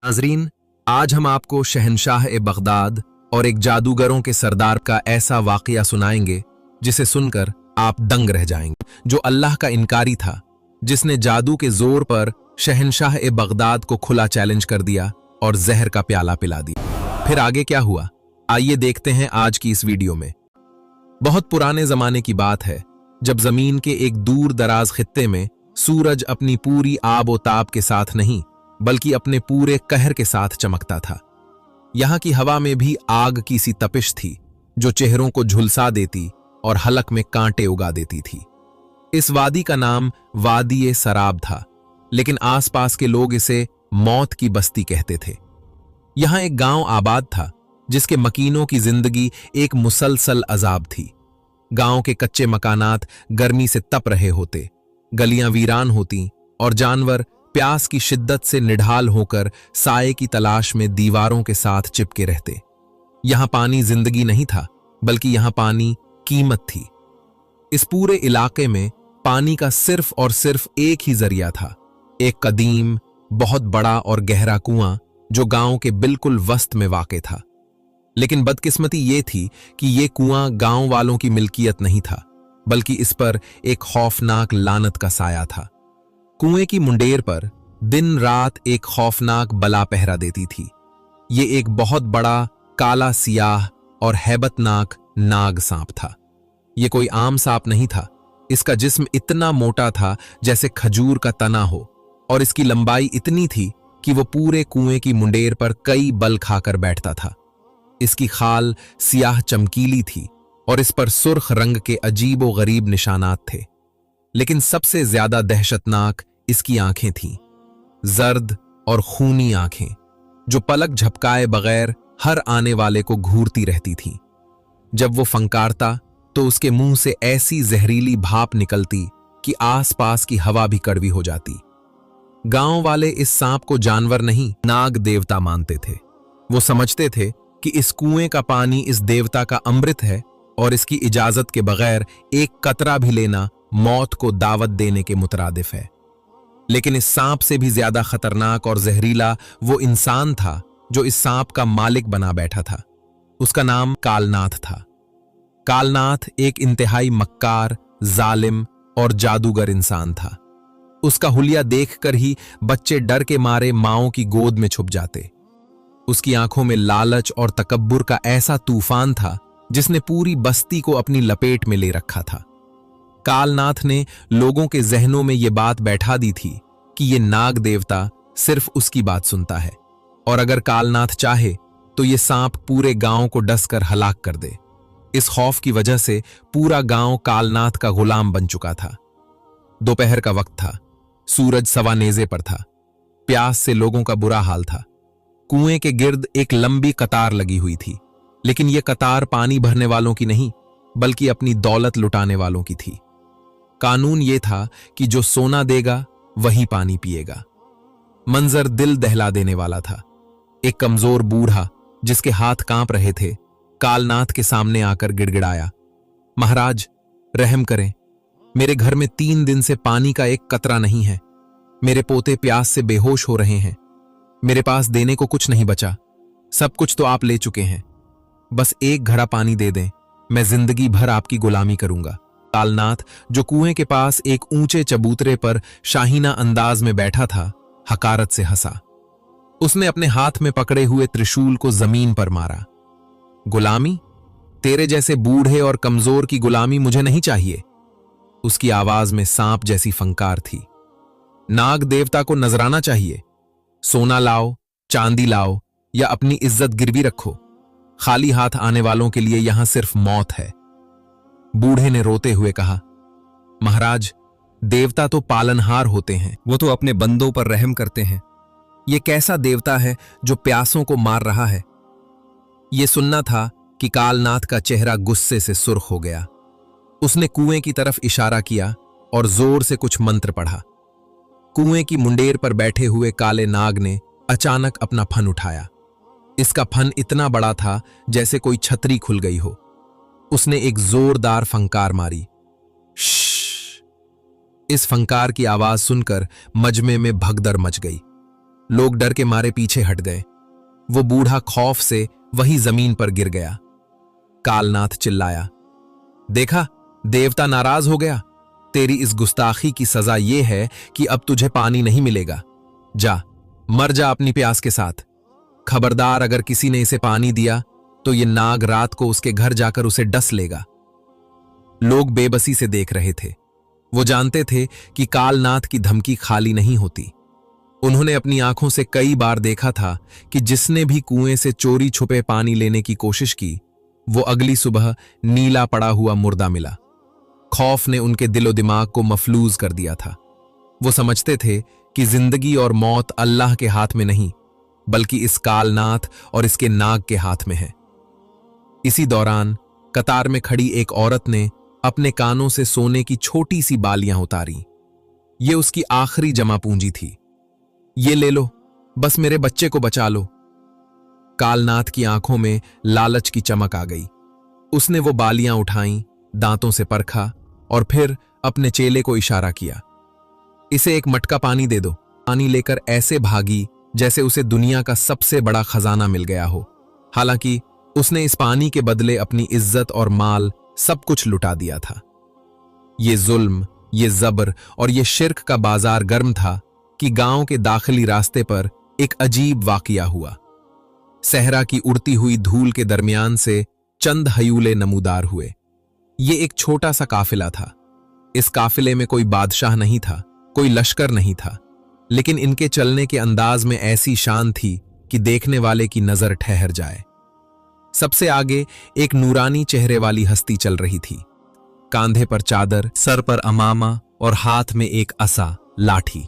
नाजरीन, आज हम आपको शहनशाह ए बगदाद और एक जादूगरों के सरदार का ऐसा वाकया सुनाएंगे जिसे सुनकर आप दंग रह जाएंगे। जो अल्लाह का इनकारी था, जिसने जादू के जोर पर शहनशाह ए बगदाद को खुला चैलेंज कर दिया और जहर का प्याला पिला दिया। फिर आगे क्या हुआ, आइए देखते हैं आज की इस वीडियो में। बहुत पुराने जमाने की बात है, जब जमीन के एक दूर दराज खित्ते में सूरज अपनी पूरी आब व ताब के साथ नहीं बल्कि अपने पूरे कहर के साथ चमकता था। यहां की हवा में भी आग की सी तपिश थी जो चेहरों को झुलसा देती और हलक में कांटे उगा देती थी। इस वादी का नाम वादी सराब था, लेकिन आसपास के लोग इसे मौत की बस्ती कहते थे। यहां एक गांव आबाद था जिसके मकीनों की जिंदगी एक मुसलसल अजाब थी। गांव के कच्चे मकानात गर्मी से तप रहे होते, गलियां वीरान होती और जानवर प्यास की शिद्दत से निढाल होकर साए की तलाश में दीवारों के साथ चिपके रहते। यहां पानी जिंदगी नहीं था, बल्कि यहां पानी कीमत थी। इस पूरे इलाके में पानी का सिर्फ और सिर्फ एक ही जरिया था, एक कदीम बहुत बड़ा और गहरा कुआं जो गांव के बिल्कुल वस्त में वाक़े था। लेकिन बदकिस्मती ये थी कि ये कुआं गांव वालों की मिल्कियत नहीं था, बल्कि इस पर एक खौफनाक लानत का साया था। कुएं की मुंडेर पर दिन रात एक खौफनाक बला पहरा देती थी। ये एक बहुत बड़ा काला सियाह और हैबतनाक नाग सांप था। ये कोई आम सांप नहीं था। इसका जिस्म इतना मोटा था जैसे खजूर का तना हो, और इसकी लंबाई इतनी थी कि वो पूरे कुएं की मुंडेर पर कई बल खाकर बैठता था। इसकी खाल सियाह चमकीली थी और इस पर सुर्ख रंग के अजीबो गरीब निशानात थे। लेकिन सबसे ज्यादा दहशतनाक इसकी आंखें थीं, जर्द और खूनी आंखें जो पलक झपकाए बगैर हर आने वाले को घूरती रहती थीं। जब वो फंकारता तो उसके मुंह से ऐसी जहरीली भाप निकलती कि आसपास की हवा भी कड़वी हो जाती। गांव वाले इस सांप को जानवर नहीं, नाग देवता मानते थे। वो समझते थे कि इस कुएं का पानी इस देवता का अमृत है और इसकी इजाजत के बगैर एक कतरा भी लेना मौत को दावत देने के मुतरादिफ है। लेकिन इस सांप से भी ज्यादा खतरनाक और जहरीला वो इंसान था जो इस सांप का मालिक बना बैठा था। उसका नाम कालनाथ था। कालनाथ एक इंतहाई मक्कार, जालिम और जादूगर इंसान था। उसका हुलिया देखकर ही बच्चे डर के मारे माओं की गोद में छुप जाते। उसकी आंखों में लालच और तकब्बुर का ऐसा तूफान था जिसने पूरी बस्ती को अपनी लपेट में ले रखा था। कालनाथ ने लोगों के जहनों में यह बात बैठा दी थी कि यह नाग देवता सिर्फ उसकी बात सुनता है, और अगर कालनाथ चाहे तो यह सांप पूरे गांव को डसकर हलाक कर दे। इस खौफ की वजह से पूरा गांव कालनाथ का गुलाम बन चुका था। दोपहर का वक्त था, सूरज सवा नेजे पर था। प्यास से लोगों का बुरा हाल था। कुएं के गिर्द एक लंबी कतार लगी हुई थी, लेकिन यह कतार पानी भरने वालों की नहीं बल्कि अपनी दौलत लुटाने वालों की थी। कानून यह था कि जो सोना देगा वही पानी पिएगा। मंजर दिल दहला देने वाला था। एक कमजोर बूढ़ा जिसके हाथ कांप रहे थे कालनाथ के सामने आकर गिड़गिड़ाया, महाराज रहम करें, मेरे घर में 3 दिन से पानी का एक कतरा नहीं है। मेरे पोते प्यास से बेहोश हो रहे हैं। मेरे पास देने को कुछ नहीं बचा। सब कुछ तो आप ले चुके हैं। बस एक घड़ा पानी दे दें, मैं जिंदगी भर आपकी गुलामी करूंगा। कालनाथ, जो कुएं के पास एक ऊंचे चबूतरे पर शाहीना अंदाज में बैठा था, हकारत से हंसा। उसने अपने हाथ में पकड़े हुए त्रिशूल को जमीन पर मारा। गुलामी? तेरे जैसे बूढ़े और कमजोर की गुलामी मुझे नहीं चाहिए। उसकी आवाज में सांप जैसी फंकार थी। नाग देवता को नजराना चाहिए। सोना लाओ, चांदी लाओ या अपनी इज्जत गिरवी रखो। खाली हाथ आने वालों के लिए यहां सिर्फ मौत है। बूढ़े ने रोते हुए कहा, महाराज, देवता तो पालनहार होते हैं, वो तो अपने बंदों पर रहम करते हैं। ये कैसा देवता है जो प्यासों को मार रहा है? यह सुनना था कि कालनाथ का चेहरा गुस्से से सुर्ख हो गया। उसने कुएं की तरफ इशारा किया और जोर से कुछ मंत्र पढ़ा। कुएं की मुंडेर पर बैठे हुए काले नाग ने अचानक अपना फन उठाया। इसका फन इतना बड़ा था जैसे कोई छतरी खुल गई हो। उसने एक जोरदार फंकार मारी। श्श! इस फंकार की आवाज सुनकर मजमे में भगदड़ मच गई। लोग डर के मारे पीछे हट गए। वो बूढ़ा खौफ से वही जमीन पर गिर गया। कालनाथ चिल्लाया, देखा, देवता नाराज हो गया। तेरी इस गुस्ताखी की सजा ये है कि अब तुझे पानी नहीं मिलेगा। जा, मर जा अपनी प्यास के साथ। खबरदार, अगर किसी ने इसे पानी दिया तो ये नाग रात को उसके घर जाकर उसे डस लेगा। लोग बेबसी से देख रहे थे। वो जानते थे कि कालनाथ की धमकी खाली नहीं होती। उन्होंने अपनी आंखों से कई बार देखा था कि जिसने भी कुएं से चोरी छुपे पानी लेने की कोशिश की, वो अगली सुबह नीला पड़ा हुआ मुर्दा मिला। खौफ ने उनके दिलो दिमाग को मफलूज कर दिया था। वो समझते थे कि जिंदगी और मौत अल्लाह के हाथ में नहीं, बल्कि इस कालनाथ और इसके नाग के हाथ में है। इसी दौरान कतार में खड़ी एक औरत ने अपने कानों से सोने की छोटी सी बालियां उतारी। ये उसकी आखिरी जमा पूंजी थी। ये ले लो, बस मेरे बच्चे को बचा लो। कालनाथ की आंखों में लालच की चमक आ गई। उसने वो बालियां उठाईं, दांतों से परखा और फिर अपने चेले को इशारा किया, इसे एक मटका पानी दे दो। पानी लेकर ऐसे भागी जैसे उसे दुनिया का सबसे बड़ा खजाना मिल गया हो। हालांकि उसने इस पानी के बदले अपनी इज्जत और माल सब कुछ लुटा दिया था। ये जुल्म, ये जबर और ये शिर्क का बाजार गर्म था कि गांव के दाखिली रास्ते पर एक अजीब वाकया हुआ। सहरा की उड़ती हुई धूल के दरमियान से चंद हयूले नमूदार हुए। ये एक छोटा सा काफिला था। इस काफिले में कोई बादशाह नहीं था, कोई लश्कर नहीं था, लेकिन इनके चलने के अंदाज में ऐसी शान थी कि देखने वाले की नजर ठहर जाए। सबसे आगे एक नूरानी चेहरे वाली हस्ती चल रही थी। कांधे पर चादर, सर पर अमामा और हाथ में एक असा, लाठी।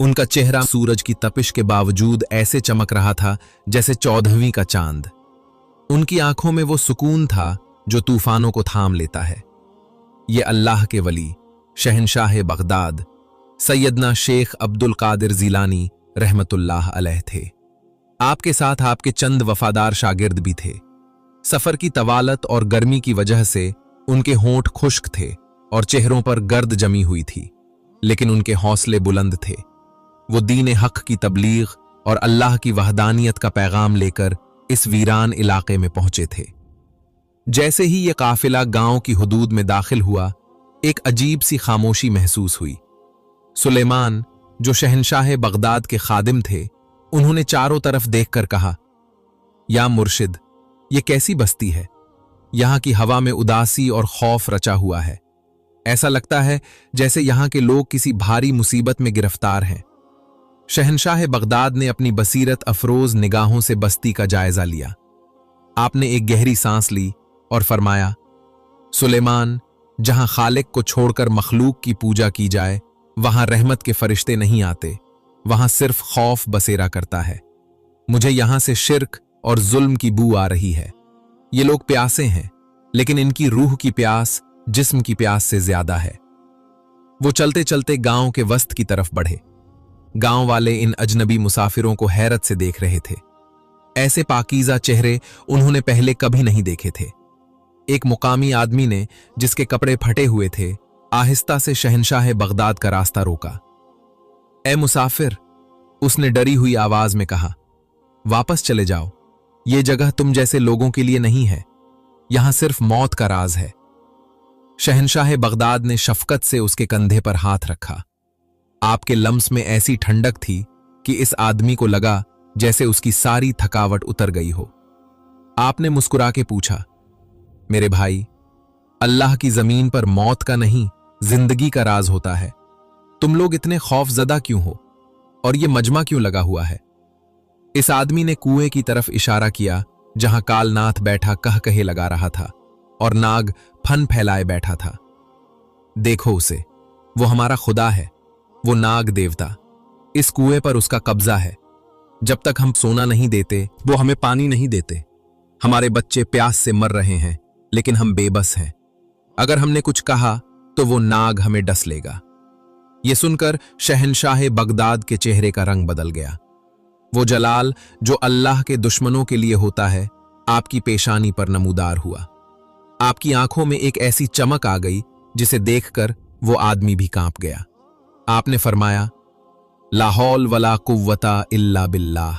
उनका चेहरा सूरज की तपिश के बावजूद ऐसे चमक रहा था जैसे 14वीं का चांद। उनकी आंखों में वो सुकून था जो तूफानों को थाम लेता है। ये अल्लाह के वली, शहनशाह बगदाद, सैयदना शेख अब्दुल कादिर जिलानी रहमतुल्लाह अलैह थे। आपके साथ आपके चंद वफादार शागिर्द भी थे। सफर की तवालत और गर्मी की वजह से उनके होंठ खुश्क थे और चेहरों पर गर्द जमी हुई थी, लेकिन उनके हौसले बुलंद थे। वो दीन हक की तबलीग और अल्लाह की वहदानियत का पैगाम लेकर इस वीरान इलाके में पहुंचे थे। जैसे ही ये काफिला गांव की हुदूद में दाखिल हुआ, एक अजीब सी खामोशी महसूस हुई। सुलेमान, जो शहनशाह बगदाद के खादिम थे, उन्होंने चारों तरफ देखकर कहा, या मुर्शिद, ये कैसी बस्ती है? यहां की हवा में उदासी और खौफ रचा हुआ है। ऐसा लगता है जैसे यहां के लोग किसी भारी मुसीबत में गिरफ्तार हैं। शहनशाह बगदाद ने अपनी बसीरत अफरोज निगाहों से बस्ती का जायजा लिया। आपने एक गहरी सांस ली और फरमाया, सुलेमान, जहां खालिक को छोड़कर मखलूक की पूजा की जाए, वहां रहमत के फरिश्ते नहीं आते, वहां सिर्फ खौफ बसेरा करता है। मुझे यहां से शिर्क और जुल्म की बू आ रही है। ये लोग प्यासे हैं, लेकिन इनकी रूह की प्यास जिस्म की प्यास से ज्यादा है। वो चलते चलते गांव के वस्त की तरफ बढ़े। गांव वाले इन अजनबी मुसाफिरों को हैरत से देख रहे थे। ऐसे पाकीज़ा चेहरे उन्होंने पहले कभी नहीं देखे थे। एक मुकामी आदमी ने, जिसके कपड़े फटे हुए थे, आहिस्ता से शहनशाह बगदाद का रास्ता रोका। ए मुसाफिर, उसने डरी हुई आवाज में कहा, वापस चले जाओ। ये जगह तुम जैसे लोगों के लिए नहीं है। यहां सिर्फ मौत का राज है। शहनशाह बगदाद ने शफकत से उसके कंधे पर हाथ रखा। आपके लम्स में ऐसी ठंडक थी कि इस आदमी को लगा जैसे उसकी सारी थकावट उतर गई हो। आपने मुस्कुरा के पूछा, मेरे भाई, अल्लाह की जमीन पर मौत का नहीं, जिंदगी का राज होता है। तुम लोग इतने खौफजदा क्यों हो और ये मजमा क्यों लगा हुआ है? इस आदमी ने कुएं की तरफ इशारा किया जहां कालनाथ बैठा कह कहे लगा रहा था और नाग फन फैलाए बैठा था। देखो उसे, वो हमारा खुदा है, वो नाग देवता। इस कुएं पर उसका कब्जा है। जब तक हम सोना नहीं देते, वो हमें पानी नहीं देते। हमारे बच्चे प्यास से मर रहे हैं, लेकिन हम बेबस हैं। अगर हमने कुछ कहा तो वो नाग हमें डस लेगा। ये सुनकर शहनशाह बगदाद के चेहरे का रंग बदल गया। वो जलाल जो अल्लाह के दुश्मनों के लिए होता है, आपकी पेशानी पर नमूदार हुआ। आपकी आंखों में एक ऐसी चमक आ गई जिसे देखकर वो आदमी भी कांप गया। आपने फरमाया, ला हौल वला कुव्वता इल्ला बिल्लाह।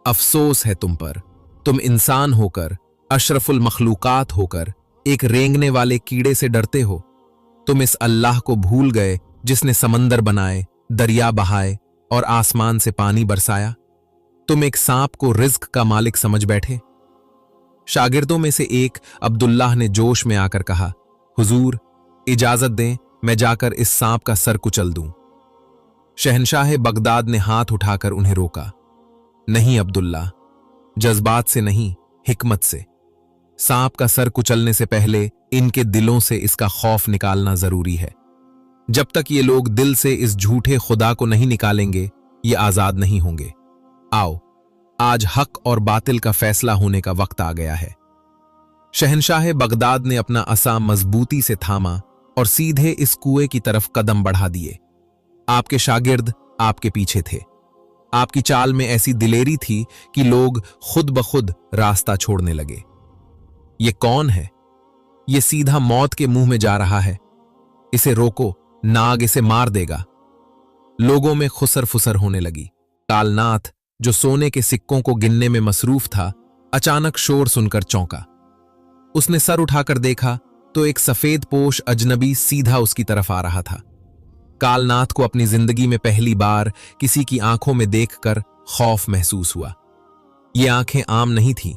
अफसोस है तुम पर, तुम इंसान होकर, अशरफुल मखलूकात होकर एक रेंगने वाले कीड़े से डरते हो। तुम इस अल्लाह को भूल गए जिसने समंदर बनाए, दरिया बहाए और आसमान से पानी बरसाया। तुम एक सांप को रिज्क का मालिक समझ बैठे। शागिर्दों में से एक अब्दुल्लाह ने जोश में आकर कहा, हुजूर इजाजत दें, मैं जाकर इस सांप का सर कुचल दूं। शहनशाह बगदाद ने हाथ उठाकर उन्हें रोका। नहीं अब्दुल्ला, जज्बात से नहीं, हिकमत से। सांप का सर कुचलने से पहले इनके दिलों से इसका खौफ निकालना जरूरी है। जब तक ये लोग दिल से इस झूठे खुदा को नहीं निकालेंगे, ये आजाद नहीं होंगे। आओ, आज हक और बातिल का फैसला होने का वक्त आ गया है। शहनशाह बगदाद ने अपना असा मजबूती से थामा और सीधे इस कुएं की तरफ कदम बढ़ा दिए। आपके शागिर्द आपके पीछे थे। आपकी चाल में ऐसी दिलेरी थी कि लोग खुद ब खुद रास्ता छोड़ने लगे। ये कौन है? ये सीधा मौत के मुंह में जा रहा है। इसे रोको, नाग इसे मार देगा। लोगों में खुसर फुसर होने लगी। कालनाथ, जो सोने के सिक्कों को गिनने में मसरूफ था, अचानक शोर सुनकर चौंका। उसने सर उठाकर देखा तो एक सफेद पोश अजनबी सीधा उसकी तरफ आ रहा था। कालनाथ को अपनी जिंदगी में पहली बार किसी की आंखों में देखकर खौफ महसूस हुआ। ये आंखें आम नहीं थीं,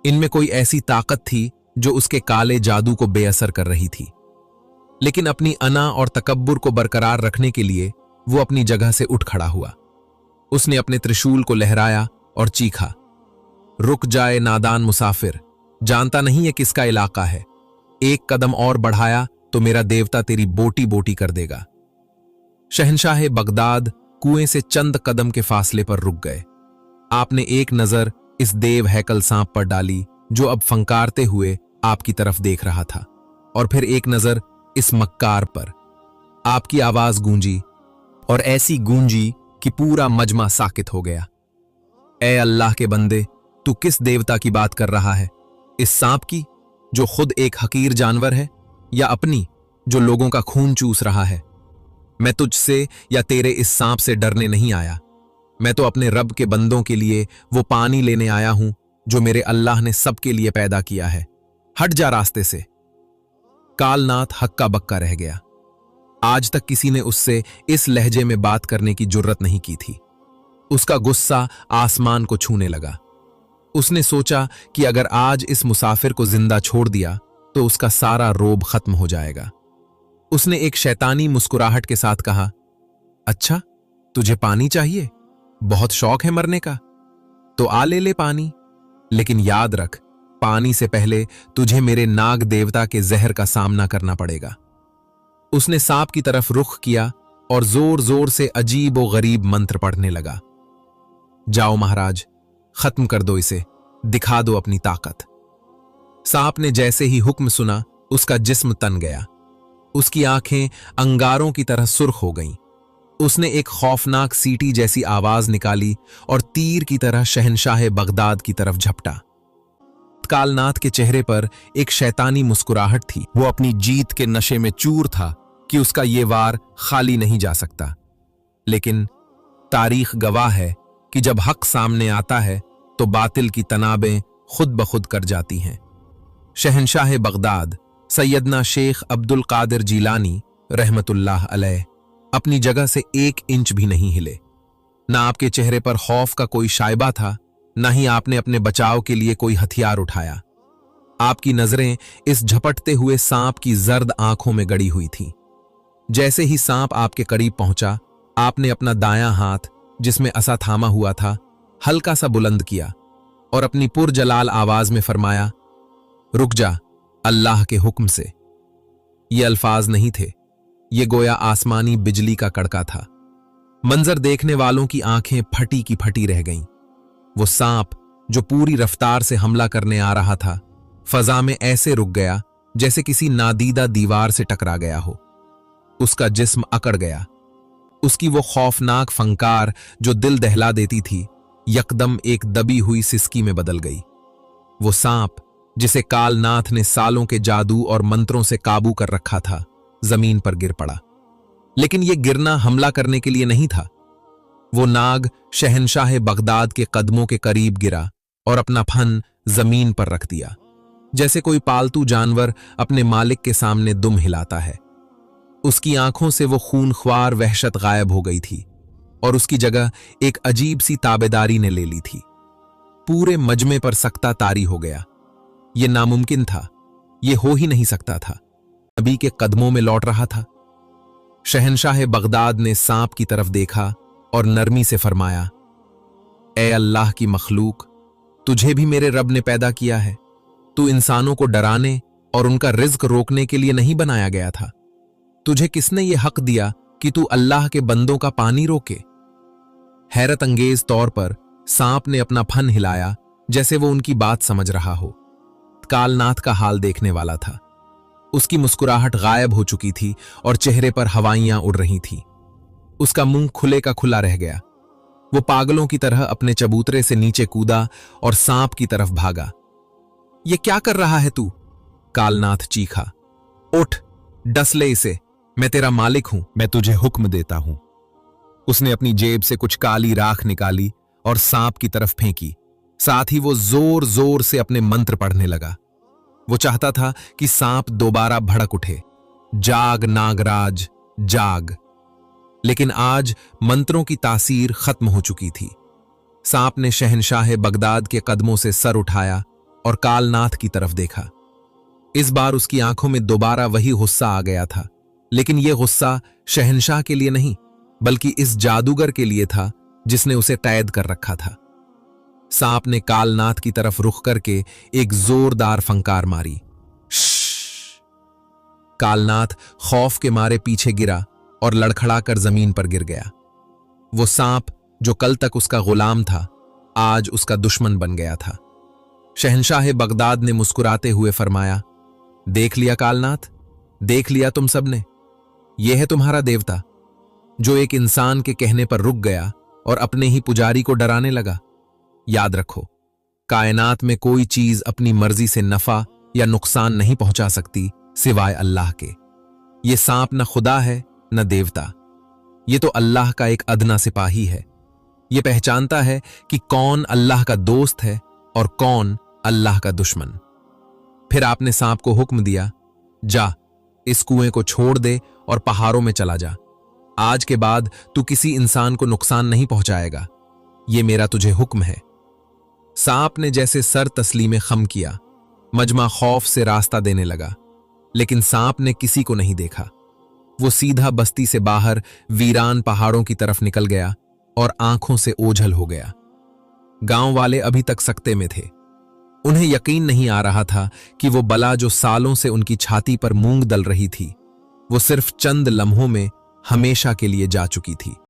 इनमें कोई ऐसी ताकत थी जो उसके काले जादू को बेअसर कर रही थी। लेकिन अपनी अना और तकब्बुर को बरकरार रखने के लिए वो अपनी जगह से उठ खड़ा हुआ। उसने अपने त्रिशूल को लहराया और चीखा, रुक जाए नादान मुसाफिर, जानता नहीं है किसका इलाका है। एक कदम और बढ़ाया तो मेरा देवता तेरी बोटी बोटी कर देगा। शहनशाह बगदाद कुएं से चंद कदम के फासले पर रुक गए। आपने एक नजर इस देव हैकल सांप पर डाली जो अब फंकारते हुए आपकी तरफ देख रहा था, और फिर एक नजर इस मक्कार पर। आपकी आवाज गूंजी, और ऐसी गूंजी कि पूरा मजमा साकित हो गया। ए अल्लाह के बंदे, तू किस देवता की बात कर रहा है? इस सांप की, जो खुद एक हकीर जानवर है, या अपनी, जो लोगों का खून चूस रहा है? मैं तुझसे या तेरे इस सांप से डरने नहीं आया। मैं तो अपने रब के बंदों के लिए वो पानी लेने आया हूं जो मेरे अल्लाह ने सबके लिए पैदा किया है। हट जा रास्ते से। कालनाथ हक्का बक्का रह गया। आज तक किसी ने उससे इस लहजे में बात करने की जुर्रत नहीं की थी। उसका गुस्सा आसमान को छूने लगा। उसने सोचा कि अगर आज इस मुसाफिर को जिंदा छोड़ दिया तो उसका सारा रोब खत्म हो जाएगा। उसने एक शैतानी मुस्कुराहट के साथ कहा, अच्छा, तुझे पानी चाहिए? बहुत शौक है मरने का? तो आ ले पानी, लेकिन याद रख, पानी से पहले तुझे मेरे नाग देवता के जहर का सामना करना पड़ेगा। उसने सांप की तरफ रुख किया और जोर जोर से अजीब व गरीब मंत्र पढ़ने लगा। जाओ महाराज, खत्म कर दो इसे, दिखा दो अपनी ताकत। सांप ने जैसे ही हुक्म सुना, उसका जिस्म तन गया। उसकी आंखें अंगारों की तरह सुर्ख हो गईं। उसने एक खौफनाक सीटी जैसी आवाज निकाली और तीर की तरह शहनशाह बगदाद की तरफ झपटा। कालनाथ के चेहरे पर एक शैतानी मुस्कुराहट थी। वो अपनी जीत के नशे में चूर था कि उसका ये वार खाली नहीं जा सकता। लेकिन तारीख गवाह है कि जब हक सामने आता है तो बातिल की तनाबें खुद ब खुद कर जाती हैं। शहनशाह बगदाद सैयदना शेख अब्दुल कादिर जीलानी रहमतुल्लाह अलैह अपनी जगह से 1 इंच भी नहीं हिले। ना आपके चेहरे पर खौफ का कोई शायबा था, ना ही आपने अपने बचाव के लिए कोई हथियार उठाया। आपकी नजरें इस झपटते हुए सांप की जर्द आंखों में गड़ी हुई थीं। जैसे ही सांप आपके करीब पहुंचा, आपने अपना दायां हाथ, जिसमें असा थामा हुआ था, हल्का सा बुलंद किया और अपनी पुरजलाल आवाज में फरमाया, रुक जा, अल्लाह के हुक्म से। ये अल्फाज नहीं थे, ये गोया आसमानी बिजली का कड़का था। मंजर देखने वालों की आंखें फटी की फटी रह गईं। वो सांप जो पूरी रफ्तार से हमला करने आ रहा था, फजा में ऐसे रुक गया जैसे किसी नादीदा दीवार से टकरा गया हो। उसका जिस्म अकड़ गया। उसकी वो खौफनाक फंकार जो दिल दहला देती थी, यकदम एक दबी हुई सिसकी में बदल गई। वो सांप जिसे कालनाथ ने सालों के जादू और मंत्रों से काबू कर रखा था, जमीन पर गिर पड़ा। लेकिन यह गिरना हमला करने के लिए नहीं था, वो नाग शहंशाह बगदाद के कदमों के करीब गिरा और अपना फन जमीन पर रख दिया, जैसे कोई पालतू जानवर अपने मालिक के सामने दुम हिलाता है। उसकी आंखों से वो खूनख्वार वहशत गायब हो गई थी और उसकी जगह एक अजीब सी ताबेदारी ने ले ली थी। पूरे मजमे पर सकता तारी हो गया। ये नामुमकिन था, ये हो ही नहीं सकता था। नबी के कदमों में लौट रहा था। शहंशाह बगदाद ने सांप की तरफ देखा और नरमी से फरमाया, ए अल्लाह की मखलूक, तुझे भी मेरे रब ने पैदा किया है। तू इंसानों को डराने और उनका रिज्क रोकने के लिए नहीं बनाया गया था। तुझे किसने ये हक दिया कि तू अल्लाह के बंदों का पानी रोके? हैरत अंगेज तौर पर सांप ने अपना फन हिलाया, जैसे वो उनकी बात समझ रहा हो। कालनाथ का हाल देखने वाला था। उसकी मुस्कुराहट गायब हो चुकी थी और चेहरे पर हवाइयां उड़ रही थीं। उसका मुंह खुले का खुला रह गया। वो पागलों की तरह अपने चबूतरे से नीचे कूदा और सांप की तरफ भागा। ये क्या कर रहा है तू? कालनाथ चीखा। उठ, डस ले इसे, मैं तेरा मालिक हूं, मैं तुझे हुक्म देता हूं। उसने अपनी जेब से कुछ काली राख निकाली और सांप की तरफ फेंकी। साथ ही वो जोर जोर से अपने मंत्र पढ़ने लगा। वो चाहता था कि सांप दोबारा भड़क उठे, जाग नागराज जाग। लेकिन आज मंत्रों की तासीर खत्म हो चुकी थी। सांप ने शहंशाह बगदाद के कदमों से सर उठाया और कालनाथ की तरफ देखा। इस बार उसकी आंखों में दोबारा वही गुस्सा आ गया था, लेकिन यह गुस्सा शहंशाह के लिए नहीं, बल्कि इस जादूगर के लिए था जिसने उसे कैद कर रखा था। सांप ने कालनाथ की तरफ रुख करके एक जोरदार फंकार मारी। श्श! कालनाथ खौफ के मारे पीछे गिरा और लड़खड़ाकर जमीन पर गिर गया। वो सांप जो कल तक उसका गुलाम था, आज उसका दुश्मन बन गया था। शहंशाह बगदाद ने मुस्कुराते हुए फरमाया, देख लिया कालनाथ, देख लिया तुम सबने। यह है तुम्हारा देवता, जो एक इंसान के कहने पर रुक गया और अपने ही पुजारी को डराने लगा। याद रखो, कायनात में कोई चीज अपनी मर्जी से नफा या नुकसान नहीं पहुंचा सकती सिवाय अल्लाह के। ये सांप न खुदा है न देवता, ये तो अल्लाह का एक अदना सिपाही है। ये पहचानता है कि कौन अल्लाह का दोस्त है और कौन अल्लाह का दुश्मन। फिर आपने सांप को हुक्म दिया, जा इस कुएं को छोड़ दे और पहाड़ों में चला जा। आज के बाद तू किसी इंसान को नुकसान नहीं पहुंचाएगा, ये मेरा तुझे हुक्म है। सांप ने जैसे सर तस्लीमे खम किया। मजमा खौफ से रास्ता देने लगा, लेकिन सांप ने किसी को नहीं देखा। वो सीधा बस्ती से बाहर वीरान पहाड़ों की तरफ निकल गया और आंखों से ओझल हो गया। गांव वाले अभी तक सकते में थे। उन्हें यकीन नहीं आ रहा था कि वो बला जो सालों से उनकी छाती पर मूंग दल रही थी, वो सिर्फ चंद लम्हों में हमेशा के लिए जा चुकी थी।